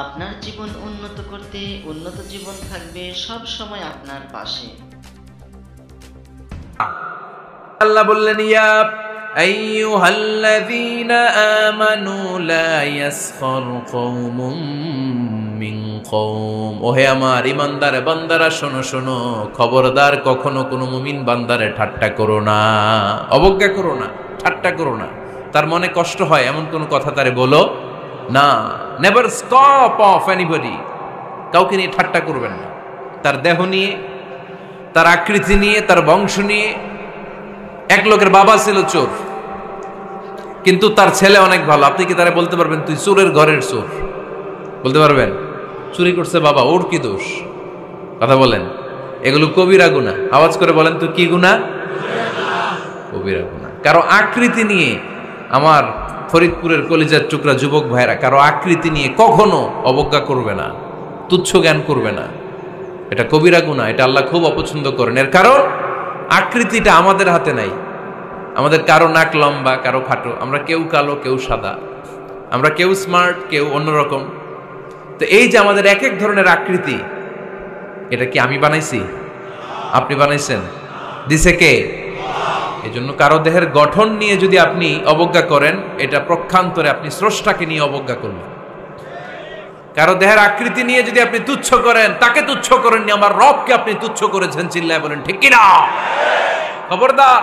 আপনার জীবন উন্নত করতে উন্নত জীবন থাকবে সব সময় আপনার পাশে। আল্লাহ বললেন, ইয়া আইয়ুহাল্লাযীনা আমানু লা ইয়াসখার কওমুম মিন কওম। ওহে আমার ঈমানদার বান্দারা, শোনো শোনো, খবরদার কখনো কোনো মুমিন বান্দারে ঠাট্টা করো না, অবজ্ঞা করো না, ঠাট্টা করো না। তার মনে কষ্ট হয় এমন কোনো কথা তারে বলো না। Never stop of anybody. কাউকে নিয়ে ঠাট্টা করবেন না, তার দেহ নিয়ে, তার আকৃতি নিয়ে, তার বংশ নিয়ে। এক লোকের বাবা ছিল চোর, কিন্তু তার ছেলে অনেক ভালো। আপনি কি তারা বলতে পারবেন তুই চোরের ঘরের চোর? বলতে পারবেন? চুরি করছে বাবা, ওর কি দোষ? কথা বলেন। এগুলো কবিরা গুনাহ। আওয়াজ করে বলেন তো কি গুনাহ? কবিরা গুনাহ। কারো আকৃতি নিয়ে, আমার ফরিদপুরের কলিজার টুকরা যুবক ভাইরা, কারো আকৃতি নিয়ে কখনো অবজ্ঞা করবে না, তুচ্ছ জ্ঞান করবে না। এটা কবিরা গুনাহ, এটা আল্লাহ খুব অপছন্দ করেন। এর কারণ আকৃতিটা আমাদের হাতে নাই। আমাদের কারো নাক লম্বা, কারো খাটো, আমরা কেউ কালো, কেউ সাদা, আমরা কেউ স্মার্ট, কেউ অন্যরকম। তো এই যে আমাদের এক এক ধরনের আকৃতি, এটা কি আমি বানাইছি? আপনি বানাইছেন? দিছে কে? এই জন্য কারো দেহের গঠন নিয়ে যদি আপনি অবজ্ঞা করেন, এটা প্রক্ষান্তরে আপনি স্রষ্টাকে নিয়ে অবজ্ঞা করলেন। কারো দেহের আকৃতি নিয়ে যদি আপনি তুচ্ছ করেন, তাকে তুচ্ছ করেননি, আমার রবকে আপনি তুচ্ছ করেছেন। চিল্লায় বলেন ঠিক কিনা? খবরদার,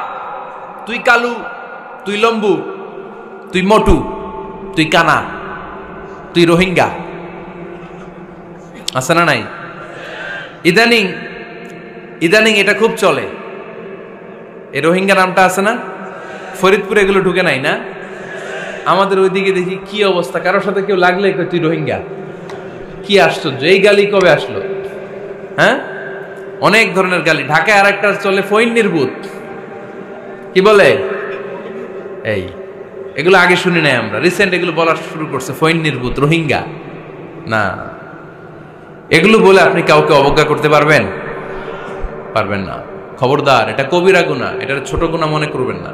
তুই কালু, তুই লম্বু, তুই মোটু, তুই কানা, তুই রোহিঙ্গা, আছে না নাই? ইদানিং ইদানিং এটা খুব চলে। এই রোহিঙ্গা নামটা আছে না? ফরিদপুরে এগুলো ঢুকে নাই না? আমাদের ওইদিকে দেখি কি অবস্থা, কারোর সাথে কেউ লাগলে তুই রোহিঙ্গা। কি আশ্চর্য, এই গালি কবে আসলো? হ্যাঁ, অনেক ধরনের গালি। ঢাকায় আর একটা চলে ফইন নির্বুত, কি বলে? এই এগুলো আগে শুনি নাই আমরা, রিসেন্ট এগুলো বলা শুরু করছে। ফইন নির্বুত, রোহিঙ্গা না। এগুলো বলে আপনি কাউকে অবজ্ঞা করতে পারবেন? পারবেন না। খবরদার, এটা কবিরা গুনাহ, এটা ছোট গুনাহ মনে করবেন না।